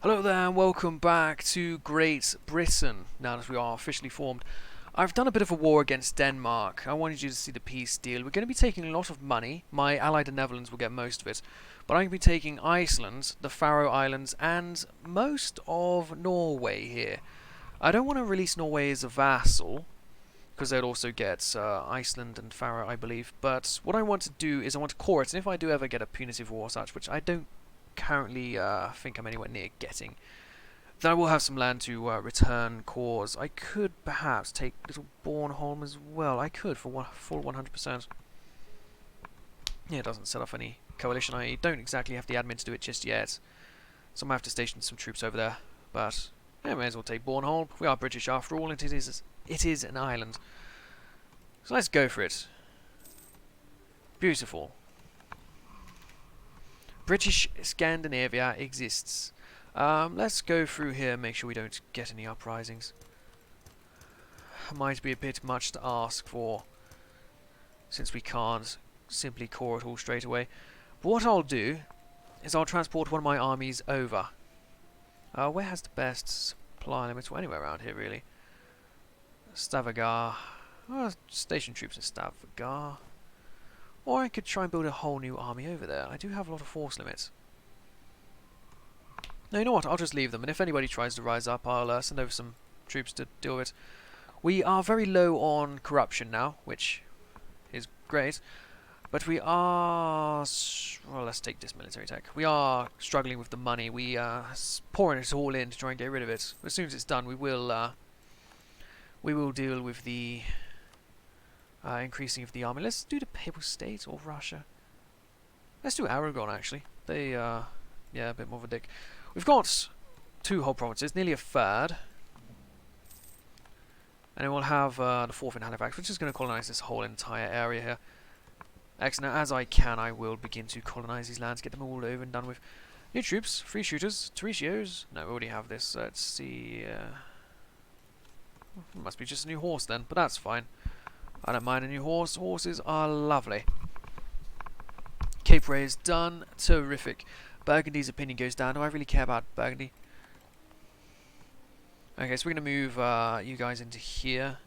Hello there and welcome back to Great Britain, now that we are officially formed. I've done a bit of a war against Denmark. I wanted you to see the peace deal. We're going to be taking a lot of money. My ally the Netherlands will get most of it. But I'm going to be taking Iceland, the Faroe Islands, and most of Norway here. I don't want to release Norway as a vassal, because they'd also get Iceland and Faroe, I believe. But what I want to do is I want to core it, and if I do ever get a punitive war such, which I don't currently think I'm anywhere near getting, then I will have some land to return cores. I could perhaps take Little Bornholm as well. I could for full 100%. Yeah, it doesn't set off any coalition. I don't exactly have the admin to do it just yet, so I'm going to have to station some troops over there. But yeah, may as well take Bornholm. We are British after all, and it is an island. So let's go for it. Beautiful. British Scandinavia exists. Let's go through here, make sure we don't get any uprisings. Might be a bit much to ask for, since we can't simply core it all straight away. But what I'll do is I'll transport one of my armies over. Where has the best supply limits? Well, anywhere around here, really. Stavanger. Station troops in Stavanger. Or I could try and build a whole new army over there. I do have a lot of force limits. No, you know what? I'll just leave them, and if anybody tries to rise up, I'll send over some troops to deal with it. We are very low on corruption now, which is great. But we are... well, let's take this military tech. We are struggling with the money. We are pouring it all in to try and get rid of it. As soon as it's done, we will deal with the... increasing of the army. Let's do the Papal State or Russia. Let's do Aragon, actually. They, yeah, a bit more of a dick. We've got 2 whole provinces, nearly a third. And then we'll have the 4th in Halifax, which is going to colonize this whole entire area here. Excellent. As I can, I will begin to colonize these lands, get them all over and done with. New troops, free shooters, Teresios. No, we already have this. Let's see. Must be just a new horse then, but that's fine. I don't mind a new horse. Horses are lovely. Cape Ray is done. Terrific. Burgundy's opinion goes down. Do I really care about Burgundy? Okay, so we're going to move you guys into here.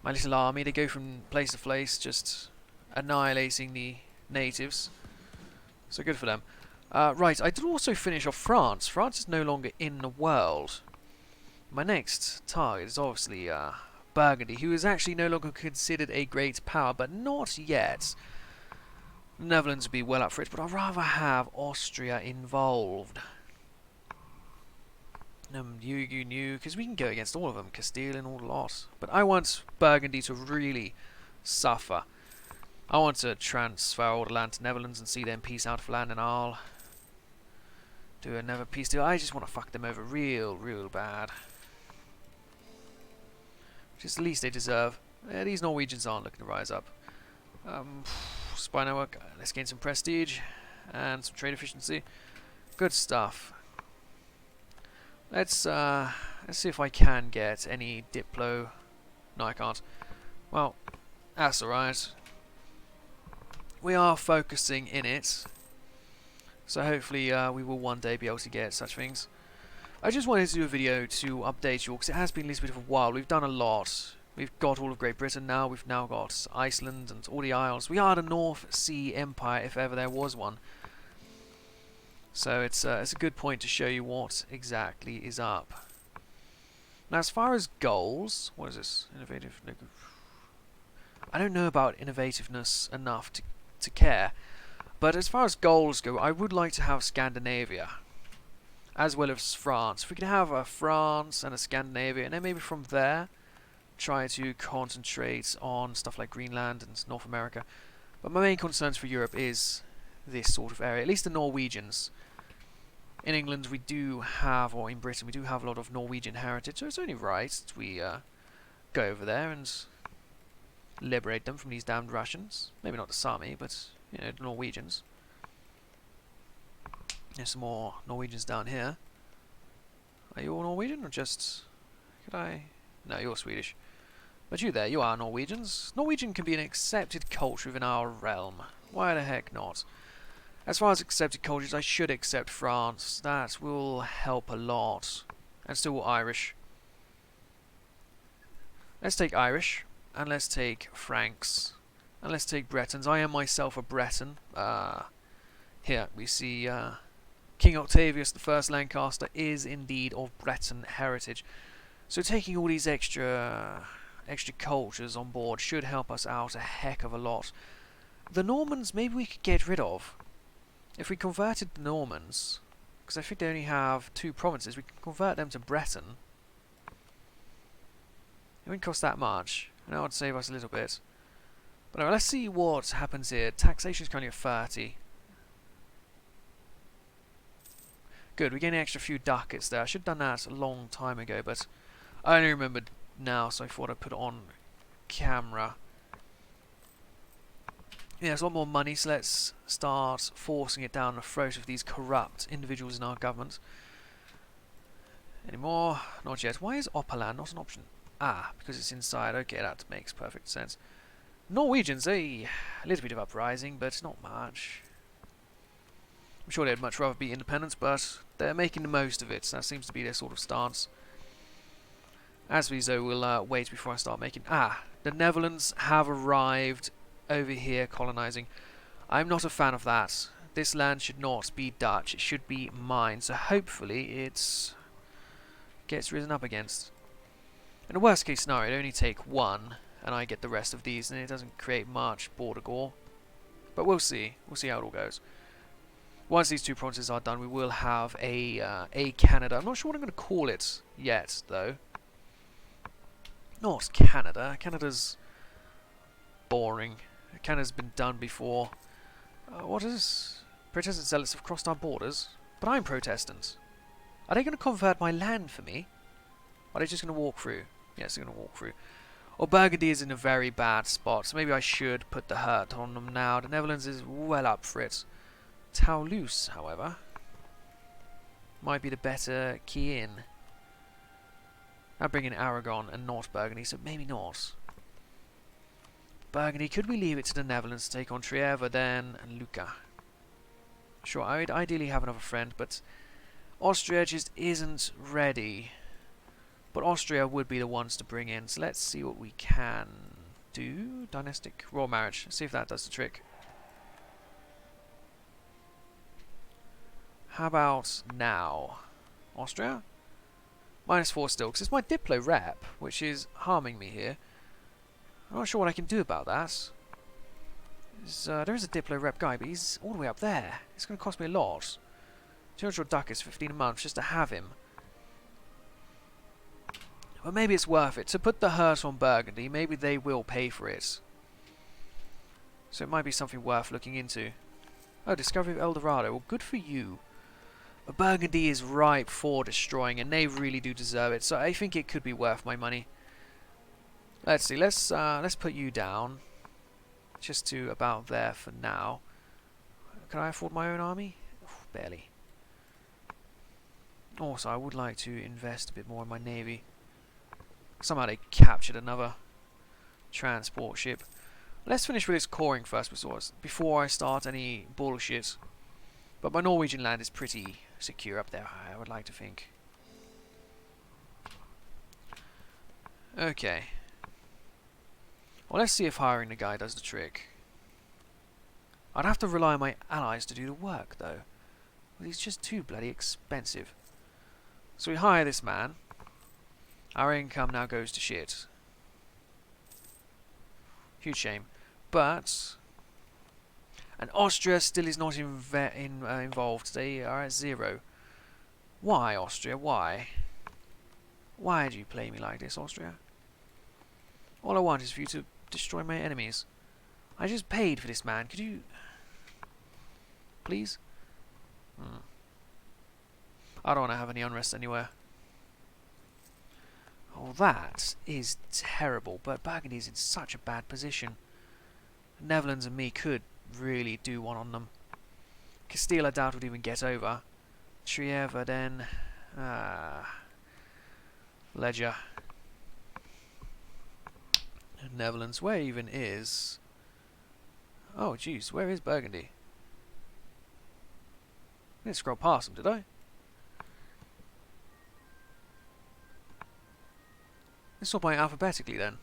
My little army. They go from place to place, just annihilating the natives. So good for them. Right, I did also finish off France. France is no longer in the world. My next target is obviously... Burgundy, who is actually no longer considered a great power, but not yet. The Netherlands would be well up for it, but I'd rather have Austria involved. You, because we can go against all of them, Castile and all the lot. But I want Burgundy to really suffer. I want to transfer all the land to Netherlands and see them peace out of land, and I'll do another peace deal. I just want to fuck them over real bad. Which is the least they deserve. Yeah, these Norwegians aren't looking to rise up. Spy network. Let's gain some prestige and some trade efficiency. Good stuff. Let's see if I can get any Diplo. No, I can't. Well, that's alright. We are focusing in it, so hopefully we will one day be able to get such things. I just wanted to do a video to update you all, because it has been a little bit of a while. We've done a lot. We've got all of Great Britain now. We've now got Iceland and all the Isles. We are the North Sea Empire, if ever there was one. So it's a good point to show you what exactly is up. Now, as far as goals, what is this? Innovative. I don't know about innovativeness enough to care. But as far as goals go, I would like to have Scandinavia, as well as France. If we can have a France and a Scandinavia, and then maybe from there try to concentrate on stuff like Greenland and North America. But my main concerns for Europe is this sort of area, at least the Norwegians. In England we do have, or in Britain we do have a lot of Norwegian heritage, so it's only right that we go over there and liberate them from these damned Russians. Maybe not the Sami, but you know, the Norwegians. There's some more Norwegians down here. Are you all Norwegian, or just... could I... no, you're Swedish. But you there, you are Norwegians. Norwegian can be an accepted culture within our realm. Why the heck not? As far as accepted cultures, I should accept France. That will help a lot. And still Irish. Let's take Irish. And let's take Franks. And let's take Bretons. I am myself a Breton. Here we see King Octavius the First Lancaster is indeed of Breton heritage. So taking all these extra cultures on board should help us out a heck of a lot. The Normans, maybe we could get rid of. If we converted the Normans, because I think they only have 2 provinces, we can convert them to Breton. It wouldn't cost that much, and that would save us a little bit. But anyway, let's see what happens here. Taxation is currently at 30. Good, we gain an extra few ducats there. I should have done that a long time ago, but I only remembered now, so I thought I'd put it on camera. Yeah, there's a lot more money, so let's start forcing it down the throat of these corrupt individuals in our government. Any more? Not yet. Why is Opperland not an option? Ah, because it's inside. Okay, that makes perfect sense. Norwegians, a little bit of uprising, but not much. I'm sure they'd much rather be independent, but they're making the most of it. So that seems to be their sort of stance. As we though, we'll wait before I start making... Ah, the Netherlands have arrived over here colonizing. I'm not a fan of that. This land should not be Dutch. It should be mine. So hopefully it gets risen up against. In the worst case scenario, it'd only take 1, and I get the rest of these, and it doesn't create much border gore. But we'll see. We'll see how it all goes. Once these 2 provinces are done, we will have a Canada. I'm not sure what I'm going to call it yet, though. Not Canada. Canada's boring. Canada's been done before. What is... Protestant zealots have crossed our borders? But I'm Protestant. Are they going to convert my land for me? Or are they just going to walk through? Yes, they're going to walk through. Or Burgundy is in a very bad spot, so maybe I should put the hurt on them now. The Netherlands is well up for it. Toulouse, however, might be the better key in. I'll bring in Aragon and not Burgundy, so maybe not. Burgundy, could we leave it to the Netherlands to take on Trier, then and Lucca? Sure, I would ideally have another friend, but Austria just isn't ready. But Austria would be the ones to bring in, so let's see what we can do. Dynastic royal marriage, see if that does the trick. How about now? Austria? -4 still, because it's my Diplo rep, which is harming me here. I'm not sure what I can do about that. There is a Diplo rep guy, but he's all the way up there. It's going to cost me a lot. 200 ducats, 15 a month, just to have him. But maybe it's worth it. To put the hurt on Burgundy, maybe they will pay for it. So it might be something worth looking into. Oh, discovery of El Dorado. Well, good for you. But Burgundy is ripe for destroying, and they really do deserve it. So I think it could be worth my money. Let's see. Let's put you down, just to about there for now. Can I afford my own army? Barely. Also, I would like to invest a bit more in my navy. Somehow they captured another transport ship. Let's finish with this coring first before I start any bullshit. But my Norwegian land is pretty secure up there, I would like to think. Okay. Well, let's see if hiring the guy does the trick. I'd have to rely on my allies to do the work, though. Well, he's just too bloody expensive. So we hire this man. Our income now goes to shit. Huge shame. But... And Austria still is not involved. They are at 0. Why, Austria? Why? Why do you play me like this, Austria? All I want is for you to destroy my enemies. I just paid for this man. Could you... Please? I don't want to have any unrest anywhere. Oh, that is terrible. But Burgundy is in such a bad position. The Netherlands and me could really do one on them. Castile, I doubt would even get over. Trier, then... Ledger. Netherlands, where even is... Oh, jeez, where is Burgundy? didn't scroll past them, did I? Let's sort by alphabetically then.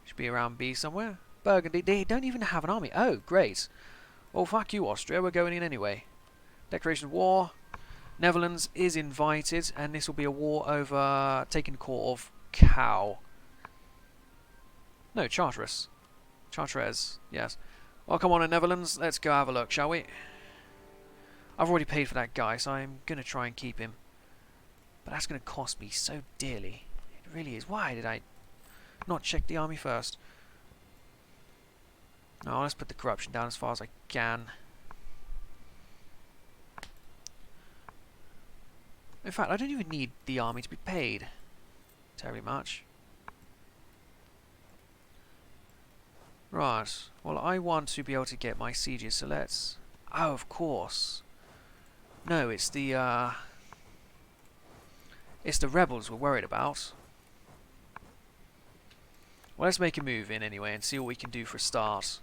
Should be around B somewhere. Burgundy. They don't even have an army. Oh, great. Well, fuck you, Austria. We're going in anyway. Declaration of war. Netherlands is invited, and this will be a war over taking the core of Cow. No, Charteris. Chartres, yes. Well, come on in, Netherlands. Let's go have a look, shall we? I've already paid for that guy, so I'm going to try and keep him. But that's going to cost me so dearly. It really is. Why did I not check the army first? No, let's put the corruption down as far as I can. In fact, I don't even need the army to be paid terribly much. Right. Well, I want to be able to get my sieges, so let's... Oh, of course. No, it's the rebels we're worried about. Well, let's make a move in anyway and see what we can do for a start.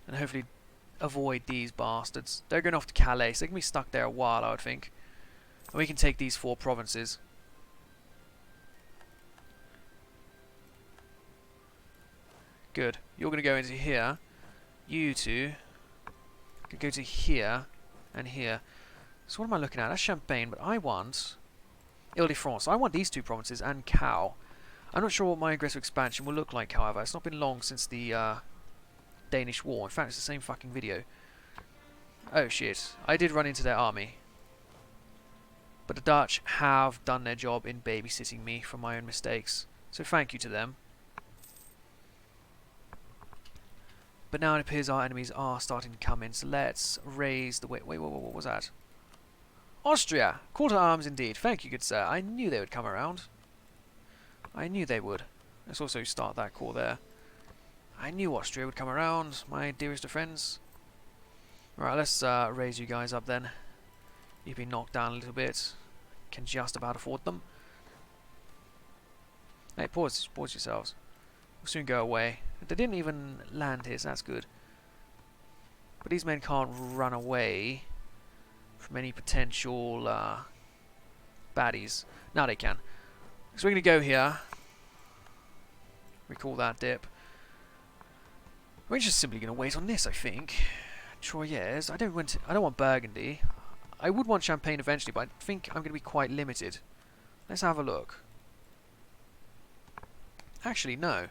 And hopefully avoid these bastards. They're going off to Calais, so they can be stuck there a while, I would think. And we can take these 4 provinces. Good. You're going to go into here. You two can go to here and here. So what am I looking at? That's Champagne, but I want Ile-de-France. I want these 2 provinces and Cow. I'm not sure what my aggressive expansion will look like, however. It's not been long since the Danish War. In fact, it's the same fucking video. Oh shit. I did run into their army. But the Dutch have done their job in babysitting me for my own mistakes. So thank you to them. But now it appears our enemies are starting to come in, so let's raise the... Wait, what was that? Austria! Call to arms indeed. Thank you, good sir. I knew they would come around. I knew they would. Let's also start that call there. I knew Austria would come around, my dearest of friends. Right, let's raise you guys up then. You've been knocked down a little bit. Can just about afford them. Hey, pause yourselves. We'll soon go away. They didn't even land here, so that's good. But these men can't run away from any potential baddies. Now they can. So we're going to go here. Recall that dip. We're just simply going to wait on this, I think. Troyes. I don't want Burgundy. I would want Champagne eventually, but I think I'm going to be quite limited. Let's have a look. Actually, no.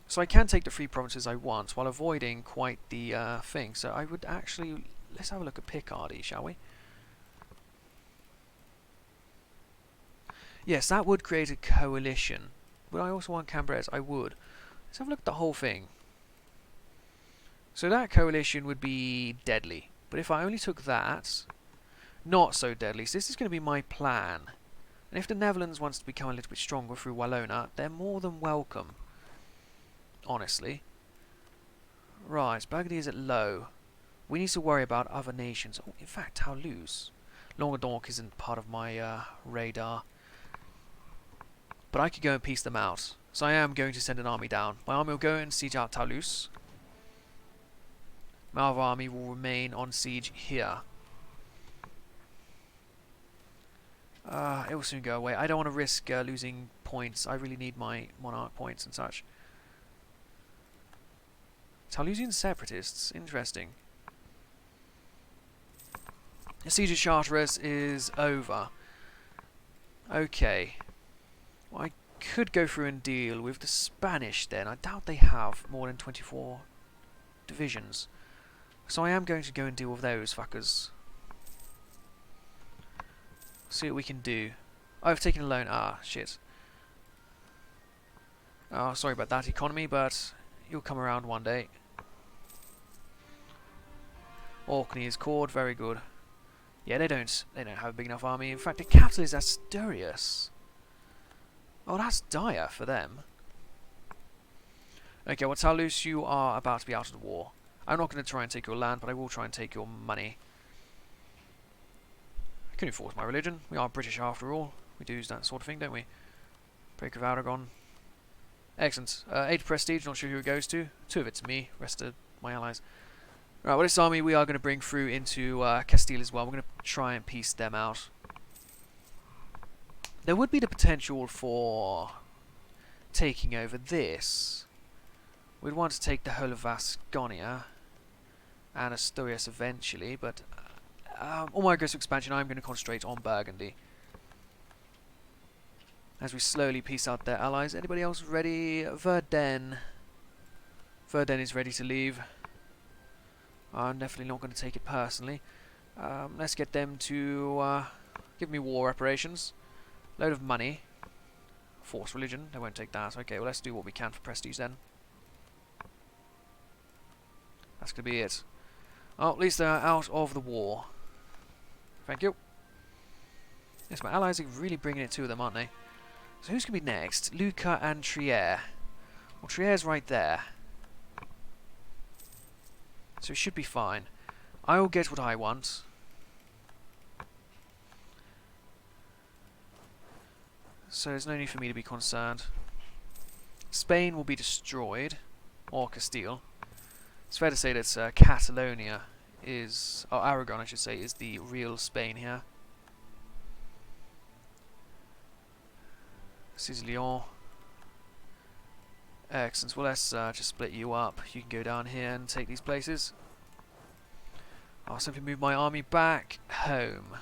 So I can take the 3 provinces I want while avoiding quite the thing. So I would actually... Let's have a look at Picardy, shall we? Yes, that would create a coalition. Would I also want Cambrai? I would. Let's have a look at the whole thing. So that coalition would be deadly. But if I only took that, not so deadly. So this is going to be my plan. And if the Netherlands wants to become a little bit stronger through Wallona, they're more than welcome. Honestly. Right, Burgundy is at low. We need to worry about other nations. Oh, in fact, Toulouse. Languedoc isn't part of my radar. But I could go and piece them out. So I am going to send an army down. My army will go and siege out Toulouse. My other army will remain on siege here. It will soon go away. I don't want to risk losing points. I really need my monarch points and such. Toulousian separatists. Interesting. The siege of Chartres is over. Okay. Well, I could go through and deal with the Spanish then. I doubt they have more than 24 divisions. So I am going to go and deal with those fuckers. See what we can do. Oh, I've taken a loan. Ah, shit. Oh, sorry about that economy, but you'll come around one day. Orkney is caught. Very good. Yeah, they don't have a big enough army. In fact, the capital is Asturias. Oh, that's dire for them. Okay, well, Toulouse, you are about to be out of the war. I'm not going to try and take your land, but I will try and take your money. I couldn't enforce my religion. We are British after all. We do that sort of thing, don't we? Break of Aragon. Excellent. 8 prestige, not sure who it goes to. 2 of it's me, rest of my allies. Right, well, this army we are going to bring through into Castile as well. We're going to try and piece them out. There would be the potential for taking over this. We'd want to take the whole of Vasconia and Asturias eventually, but on my aggressive expansion I'm going to concentrate on Burgundy. As we slowly piece out their allies. Anybody else ready? Verdun. Verdun is ready to leave. I'm definitely not going to take it personally. Let's get them to give me war reparations. Load of money. Force religion. They won't take that. Okay, well let's do what we can for prestige then. That's going to be it. Oh, at least they're out of the war. Thank you. Yes, my allies are really bringing it to them, aren't they? So who's going to be next? Lucca and Trier. Well, Trier's right there. So it should be fine. I will get what I want. So there's no need for me to be concerned. Spain will be destroyed. Or Castile. It's fair to say that Catalonia is... or Aragon, I should say, is the real Spain here. This is Lyon. Excellent. Well, let's just split you up. You can go down here and take these places. I'll simply move my army back home.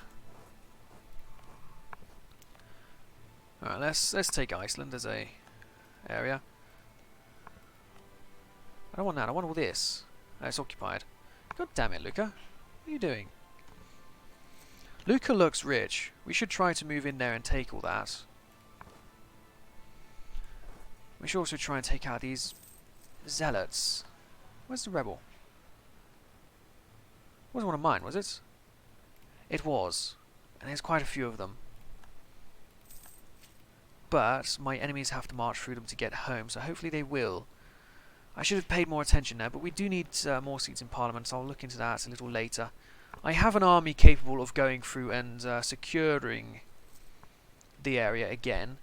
Alright, let's take Iceland as a area. I don't want that. I want all this. Oh, it's occupied. God damn it, Lucca. What are you doing? Lucca looks rich. We should try to move in there and take all that. We should also try and take out these zealots. Where's the rebel? Wasn't one of mine, was it? It was. And there's quite a few of them. But my enemies have to march through them to get home, so hopefully they will. I should have paid more attention there, but we do need more seats in Parliament, so I'll look into that a little later. I have an army capable of going through and securing the area again.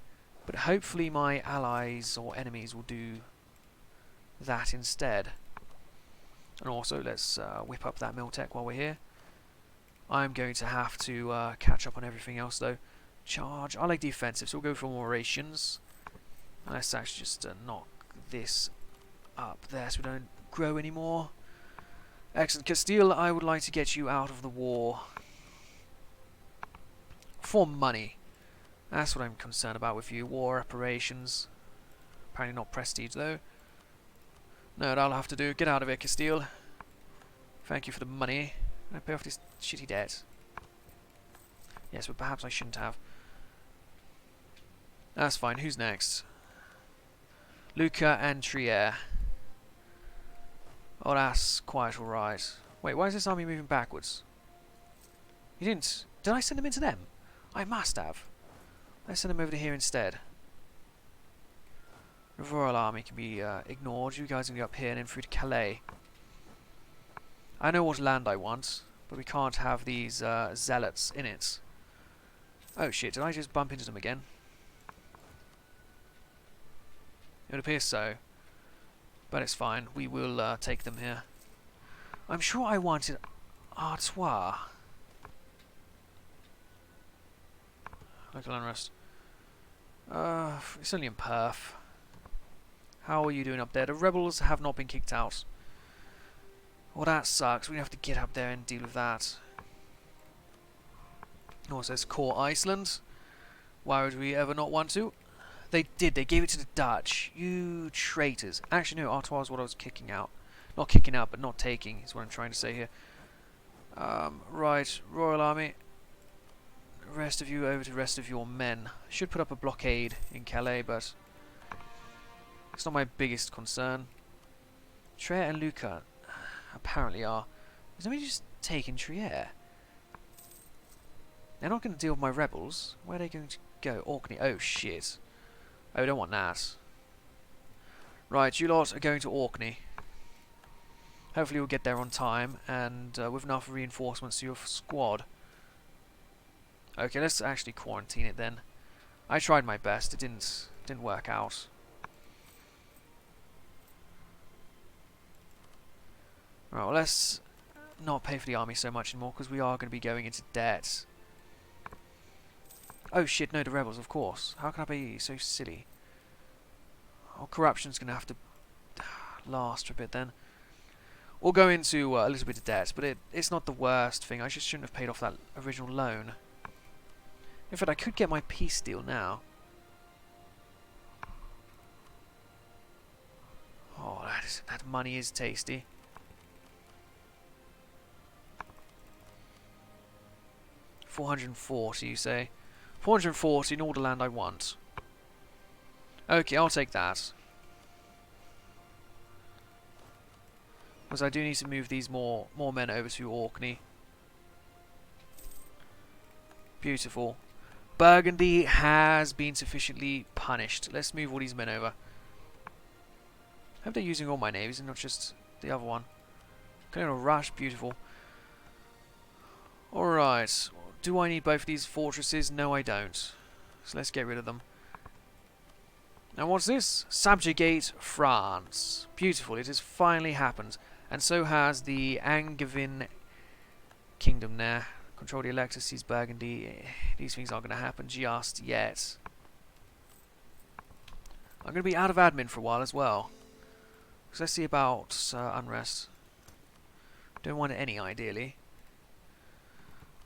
But hopefully my allies or enemies will do that instead. And also, let's whip up that Miltech while we're here. I'm going to have to catch up on everything else, though. Charge. I like defensive, so we'll go for more rations. And let's actually just knock this up there so we don't grow anymore. Excellent. Castile, I would like to get you out of the war. For money. That's what I'm concerned about with you. War reparations. Apparently not prestige, though. No, that'll have to do. Get out of here, Castile. Thank you for the money. Can I pay off this shitty debt? Yes, but perhaps I shouldn't have. That's fine. Who's next? Lucca and Trier. Oh, that's quite alright. Wait, why is this army moving backwards? You didn't... Did I send them into them? I must have. Let's send them over to here instead. The Royal Army can be ignored. You guys can go up here and then through to Calais. I know what land I want, but we can't have these zealots in it. Oh shit, did I just bump into them again? It would appear so. But it's fine. We will take them here. I'm sure I wanted Artois. Local unrest. It's only in Perth. How are you doing up there? The rebels have not been kicked out. Well, that sucks. We have to get up there and deal with that. Also, it's core Iceland. Why would we ever not want to? They did. They gave it to the Dutch. You traitors. Actually, no. Artois is what I was kicking out. Not kicking out, but not taking is what I'm trying to say here. Right. Royal Army. Rest of you over to the rest of your men. Should put up a blockade in Calais, but it's not my biggest concern. Trier and Lucca apparently are. Is somebody just taking Trier? They're not going to deal with my rebels. Where are they going to go? Orkney. Oh shit. Oh, we don't want that. Right, you lot are going to Orkney. Hopefully we'll get there on time and with enough reinforcements to your squad. Okay, let's actually quarantine it then. I tried my best. It didn't work out. Right, well, let's not pay for the army so much anymore, because we are going to be going into debt. Oh shit, no, the rebels, of course. How can I be so silly? Oh, corruption's going to have to last for a bit then. We'll go into a little bit of debt, but it's not the worst thing. I just shouldn't have paid off that original loan. In fact, I could get my peace deal now. Oh, that money is tasty. $440, you say? 440 in all the land I want. Okay, I'll take that. Because I do need to move these more men over to Orkney. Beautiful. Burgundy has been sufficiently punished. Let's move all these men over. I hope they're using all my navies and not just the other one. Colonel Rush, beautiful. Alright. Do I need both of these fortresses? No, I don't. So let's get rid of them. Now what's this? Subjugate France. Beautiful. It has finally happened. And so has the Angevin Kingdom there. Control the elector, seize Burgundy. These things aren't going to happen just yet. I'm going to be out of admin for a while as well. So let's see about unrest. Don't want any, ideally.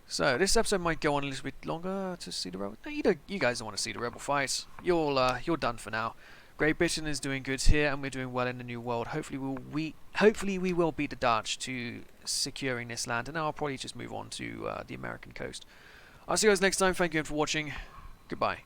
So this episode might go on a little bit longer to see the rebel. No, you guys don't want to see the rebel fight. You're done for now. Great Britain is doing good here, and we're doing well in the New World. Hopefully we will beat the Dutch to securing this land, and now I'll probably just move on to the American coast. I'll see you guys next time. Thank you again for watching. Goodbye.